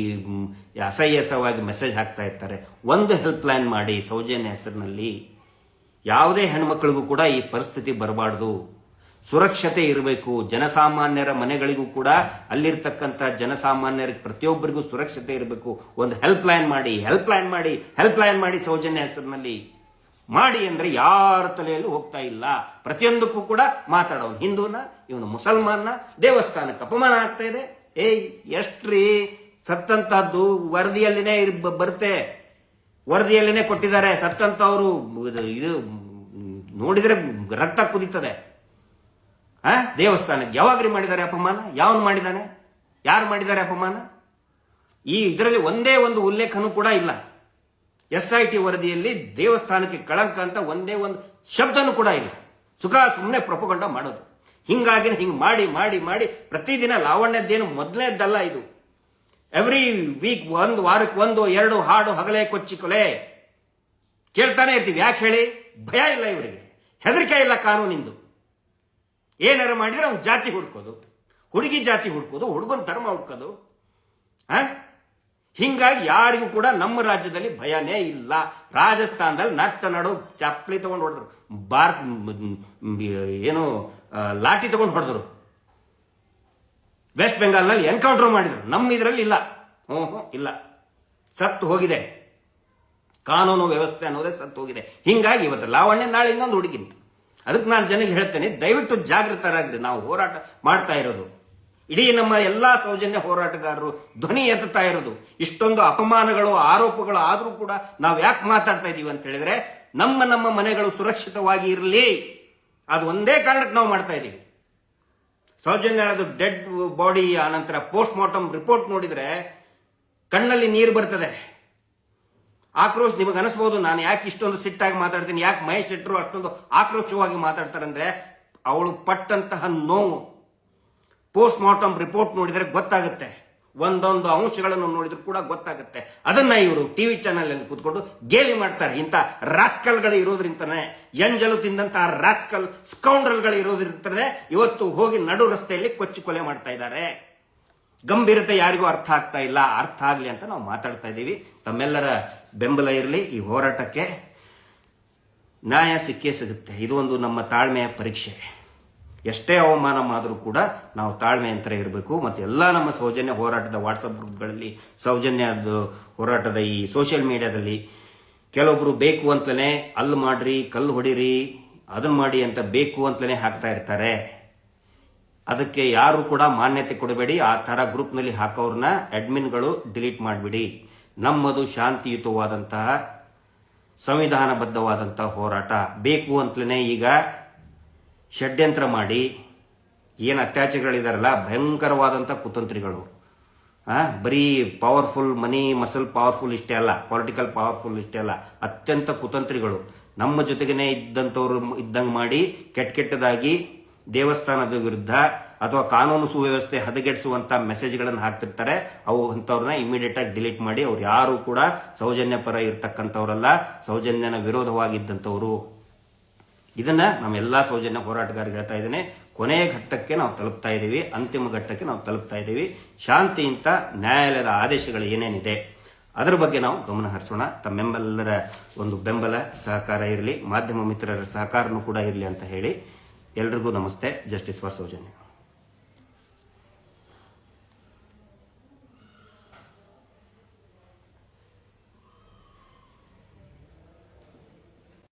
ಅಸಹ್ಯಸವಾಗಿ ಮೆಸೇಜ್ ಹಾಕ್ತಾ ಇರ್ತಾರೆ. ಒಂದು ಹೆಲ್ಪ್ ಲೈನ್ ಮಾಡಿ ಸೌಜನ್ಯ ಹೆಸರಿನಲ್ಲಿ. ಯಾವುದೇ ಹೆಣ್ಮಕ್ಳಿಗೂ ಕೂಡ ಈ ಪರಿಸ್ಥಿತಿ ಬರಬಾರ್ದು. ಸುರಕ್ಷತೆ ಇರಬೇಕು. ಜನಸಾಮಾನ್ಯರ ಮನೆಗಳಿಗೂ ಕೂಡ, ಅಲ್ಲಿರ್ತಕ್ಕಂಥ ಜನಸಾಮಾನ್ಯರಿಗೆ ಪ್ರತಿಯೊಬ್ಬರಿಗೂ ಸುರಕ್ಷತೆ ಇರಬೇಕು. ಒಂದು ಹೆಲ್ಪ್ ಲೈನ್ ಮಾಡಿ ಸೌಜನ್ಯ ಹೆಸರಿನಲ್ಲಿ ಮಾಡಿ ಅಂದ್ರೆ ಯಾರ ತಲೆಯಲ್ಲೂ ಹೋಗ್ತಾ ಇಲ್ಲ. ಪ್ರತಿಯೊಂದಕ್ಕೂ ಕೂಡ ಮಾತಾಡೋನು ಹಿಂದೂನ, ಇವನು ಮುಸಲ್ಮಾನ, ದೇವಸ್ಥಾನಕ್ಕೆ ಅಪಮಾನ ಆಗ್ತಾ ಇದೆ. ಎಷ್ಟ್ರಿ ಸತ್ತಂತಹದ್ದು ವರದಿಯಲ್ಲಿನೇ ಬರುತ್ತೆ, ವರದಿಯಲ್ಲಿನೇ ಕೊಟ್ಟಿದ್ದಾರೆ. ಸತ್ತಂತವ್ರು ಇದು ನೋಡಿದ್ರೆ ರಕ್ತ ಕುದೀತದೆ. ದೇವಸ್ಥಾನಕ್ಕೆ ಯಾವಾಗ್ರಿ ಮಾಡಿದ್ದಾರೆ ಅಪಮಾನ? ಯಾವನ್ ಮಾಡಿದಾನೆ? ಯಾರು ಮಾಡಿದ್ದಾರೆ ಅಪಮಾನ? ಇದರಲ್ಲಿ ಒಂದೇ ಒಂದು ಉಲ್ಲೇಖನೂ ಕೂಡ ಇಲ್ಲ. SIT ವರದಿಯಲ್ಲಿ ದೇವಸ್ಥಾನಕ್ಕೆ ಕಳಂಕ ಅಂತ ಒಂದೇ ಒಂದು ಶಬ್ದನೂ ಕೂಡ ಇಲ್ಲ. ಸುಮ್ಮನೆ ಪ್ರೊಪಗಂಡ ಮಾಡೋದು. ಹಿಂಗಾಗಿ ಹಿಂಗೆ ಮಾಡಿ ಮಾಡಿ ಮಾಡಿ ಪ್ರತಿದಿನ ಲಾವಣ್ಯದ್ದೇನು ಮೊದಲನೇದ್ದಲ್ಲ ಇದು. ಎವ್ರಿ ವೀಕ್ ಒಂದು ವಾರಕ್ಕೆ 1-2 ಹಾಡು ಹಗಲೇ ಕೊಚ್ಚಿ ಕೊಲೆ ಕೇಳ್ತಾನೆ ಇರ್ತೀವಿ. ಯಾಕೆ ಹೇಳಿ? ಭಯ ಇಲ್ಲ ಇವರಿಗೆ, ಹೆದರಿಕೆ ಇಲ್ಲ ಕಾನೂನಿಂದು. ಏನಾರು ಮಾಡಿದ್ರೆ ಅವ್ನು ಜಾತಿ ಹುಡ್ಕೋದು, ಹುಡುಗಿ ಜಾತಿ ಹುಡ್ಕೋದು, ಹುಡುಗನ ಧರ್ಮ ಹುಡ್ಕೋದು. ಹಿಂಗಾಗಿ ಯಾರಿಗೂ ಕೂಡ ನಮ್ಮ ರಾಜ್ಯದಲ್ಲಿ ಭಯನೇ ಇಲ್ಲ. ರಾಜಸ್ಥಾನದಲ್ಲಿ ನಡು ಚಪ್ಪಲಿ ತಗೊಂಡು ಹೊಡೆದ್ರು, ಏನು ಲಾಠಿ ತಗೊಂಡು ಹೊಡೆದ್ರು. ವೆಸ್ಟ್ ಬೆಂಗಾಲ್ನಲ್ಲಿ ಎನ್ಕೌಂಟರ್ ಮಾಡಿದ್ರು. ನಮ್ಮ ಇದರಲ್ಲಿ ಇಲ್ಲ. ಇಲ್ಲ, ಸತ್ತು ಹೋಗಿದೆ. ಕಾನೂನು ವ್ಯವಸ್ಥೆ ಅನ್ನೋದೇ ಸತ್ತು ಹೋಗಿದೆ. ಹಿಂಗಾಗಿ ಇವತ್ತು ಲಾವಣ್ಯ, ನಾಳೆ ಇನ್ನೊಂದು ಹುಡುಗಿನಿ. ಅದಕ್ಕೆ ನಾನು ಜನಕ್ಕೆ ಹೇಳ್ತೇನೆ, ದಯವಿಟ್ಟು ಜಾಗೃತರಾಗ್ರಿ. ನಾವು ಹೋರಾಟ ಮಾಡ್ತಾ ಇರೋದು, ಇಡೀ ನಮ್ಮ ಎಲ್ಲಾ ಸೌಜನ್ಯ ಹೋರಾಟಗಾರರು ಧ್ವನಿ ಎತ್ತುತ್ತಾ ಇರೋದು. ಇಷ್ಟೊಂದು ಅಪಮಾನಗಳು, ಆರೋಪಗಳು ಆದರೂ ಕೂಡ ನಾವು ಯಾಕೆ ಮಾತಾಡ್ತಾ ಇದೀವಿ ಅಂತ ಹೇಳಿದ್ರೆ, ನಮ್ಮ ಮನೆಗಳು ಸುರಕ್ಷಿತವಾಗಿ ಇರಲಿ. ಅದು ಒಂದೇ ಕಾರಣಕ್ಕೆ ನಾವು ಮಾಡ್ತಾ ಇದ್ದೀವಿ. ಸೌಜನ್ಯಳದು ಡೆಡ್ ಬಾಡಿ ಆನಂತರ ಪೋಸ್ಟ್ ಮಾರ್ಟಮ್ ರಿಪೋರ್ಟ್ ನೋಡಿದ್ರೆ ಕಣ್ಣಲ್ಲಿ ನೀರು ಬರ್ತದೆ. ಆಕ್ರೋಶ ನಿಮಗೆ ಅನಿಸ್ಬೋದು, ನಾನು ಯಾಕೆ ಇಷ್ಟೊಂದು ಸಿಟ್ಟಾಗಿ ಮಾತಾಡ್ತೀನಿ, ಯಾಕೆ ಮಹೇಶ್ ಶೆಟ್ಟರು ಅಷ್ಟೊಂದು ಆಕ್ರೋಶವಾಗಿ ಮಾತಾಡ್ತಾರಂದ್ರೆ, ಅವಳು ಪಟ್ಟಂತಹ ನೋವು ಪೋಸ್ಟ್ ಮಾರ್ಟಮ್ ರಿಪೋರ್ಟ್ ನೋಡಿದ್ರೆ ಗೊತ್ತಾಗುತ್ತೆ. ಒಂದೊಂದು ಅಂಶಗಳನ್ನು ನೋಡಿದ್ರು ಕೂಡ ಗೊತ್ತಾಗುತ್ತೆ. ಅದನ್ನ ಇವರು ಟಿವಿ ಚಾನೆಲ್ ಅಲ್ಲಿ ಕೂತ್ಕೊಂಡು ಗೇಲಿ ಮಾಡ್ತಾರೆ. ಇಂಥ ರಾಸ್ಕಲ್ಗಳು ಇರೋದ್ರಿಂದನೇ, ಎಂಜಲು ತಿಂದಂತಹ ರಾಸ್ಕಲ್ ಸ್ಕೌಂಡ್ರಲ್ಗಳು ಇರೋದ್ರಿಂದನೇ ಇವತ್ತು ಹೋಗಿ ನಡು ರಸ್ತೆಯಲ್ಲಿ ಕೊಚ್ಚಿ ಕೊಲೆ ಮಾಡ್ತಾ ಇದ್ದಾರೆ. ಗಂಭೀರತೆ ಯಾರಿಗೂ ಅರ್ಥ ಆಗ್ತಾ ಇಲ್ಲ. ಅರ್ಥ ಆಗ್ಲಿ ಅಂತ ನಾವು ಮಾತಾಡ್ತಾ ಇದ್ದೀವಿ. ತಮ್ಮೆಲ್ಲರ ಬೆಂಬಲ ಇರಲಿ. ಈ ಹೋರಾಟಕ್ಕೆ ನ್ಯಾಯ ಸಿಕ್ಕೇ ಸಿಗುತ್ತೆ. ಇದು ಒಂದು ನಮ್ಮ ತಾಳ್ಮೆಯ ಪರೀಕ್ಷೆ. ಎಷ್ಟೇ ಅವಮಾನ ಆದರೂ ಕೂಡ ನಾವು ತಾಳ್ಮೆ ಅಂತ ಇರಬೇಕು. ಮತ್ತು ಎಲ್ಲ ನಮ್ಮ ಸೌಜನ್ಯ ಹೋರಾಟದ ವಾಟ್ಸಪ್ ಗ್ರೂಪ್ಗಳಲ್ಲಿ, ಸೌಜನ್ಯದ ಹೋರಾಟದ ಈ ಸೋಷಿಯಲ್ ಮೀಡಿಯಾದಲ್ಲಿ ಕೆಲವೊಬ್ರು ಬೇಕು ಅಂತಲೇ ಅಲ್ಲಿ ಮಾಡ್ರಿ, ಕಲ್ಲು ಹೊಡಿರಿ, ಅದನ್ನ ಮಾಡಿ ಅಂತ ಬೇಕು ಅಂತಲೇ ಹಾಕ್ತಾ ಇರ್ತಾರೆ. ಅದಕ್ಕೆ ಯಾರು ಕೂಡ ಮಾನ್ಯತೆ ಕೊಡಬೇಡಿ. ಆ ಥರ ಗ್ರೂಪ್ನಲ್ಲಿ ಹಾಕೋರ್ನ ಅಡ್ಮಿನ್ಗಳು ಡಿಲೀಟ್ ಮಾಡಿಬಿಡಿ. ನಮ್ಮದು ಶಾಂತಿಯುತವಾದಂತಹ ಸಂವಿಧಾನಬದ್ಧವಾದಂತಹ ಹೋರಾಟ. ಬೇಕು ಅಂತಲೇ ಈಗ ಷಡ್ಯಂತ್ರ ಮಾಡಿ ಏನು ಅತ್ಯಾಚಾರಗಳಿದಾರಲ್ಲ, ಭಯಂಕರವಾದಂಥ ಕುತಂತ್ರಿಗಳು. ಬರೀ ಪವರ್ಫುಲ್ ಮನಿ ಮಸಲ್ ಪವರ್ಫುಲ್ ಇಷ್ಟೇ ಅಲ್ಲ, ಪೊಲಿಟಿಕಲ್ ಪವರ್ಫುಲ್ ಇಷ್ಟೇ ಅಲ್ಲ, ಅತ್ಯಂತ ಕುತಂತ್ರಿಗಳು. ನಮ್ಮ ಜೊತೆಗೇನೆ ಇದ್ದಂಥವ್ರು ಇದ್ದಂಗೆ ಮಾಡಿ ಕೆಟ್ಟದಾಗಿ ದೇವಸ್ಥಾನದ ವಿರುದ್ಧ ಅಥವಾ ಕಾನೂನು ಸುವ್ಯವಸ್ಥೆ ಹದಗೆಡಿಸುವಂತ ಮೆಸೇಜ್ಗಳನ್ನು ಹಾಕ್ತಿರ್ತಾರೆ. ಅವು ಅಂಥವ್ರನ್ನ ಇಮಿಡಿಯೇಟ್ ಆಗಿ ಡಿಲೀಟ್ ಮಾಡಿ. ಅವ್ರು ಯಾರು ಕೂಡ ಸೌಜನ್ಯ ಪರ ಇರ್ತಕ್ಕಂಥವ್ರಲ್ಲ, ಸೌಜನ್ಯನ ವಿರೋಧವಾಗಿದ್ದಂಥವ್ರು. ಇದನ್ನ ನಮ್ಮೆಲ್ಲಾ ಸೌಜನ್ಯ ಹೋರಾಟಗಾರರಿಗೆ ಹೇಳ್ತಾ ಇದ್ದೇನೆ. ಕೊನೆಯ ಘಟ್ಟಕ್ಕೆ ನಾವು ತಲುಪ್ತಾ ಇದ್ದೀವಿ, ಅಂತಿಮ ಘಟ್ಟಕ್ಕೆ ನಾವು ತಲುಪ್ತಾ ಇದ್ದೀವಿ. ಶಾಂತಿಯಿಂದ ನ್ಯಾಯಾಲಯದ ಆದೇಶಗಳು ಏನೇನಿದೆ ಅದರ ಬಗ್ಗೆ ನಾವು ಗಮನ ಹರಿಸೋಣ. ತಮ್ಮೆಲ್ಲರ ಒಂದು ಬೆಂಬಲ ಸಹಕಾರ ಇರಲಿ, ಮಾಧ್ಯಮ ಮಿತ್ರರ ಸಹಕಾರನೂ ಕೂಡ ಇರಲಿ ಅಂತ ಹೇಳಿ ಎಲ್ರಿಗೂ ನಮಸ್ತೆ. Justice for Soujanya.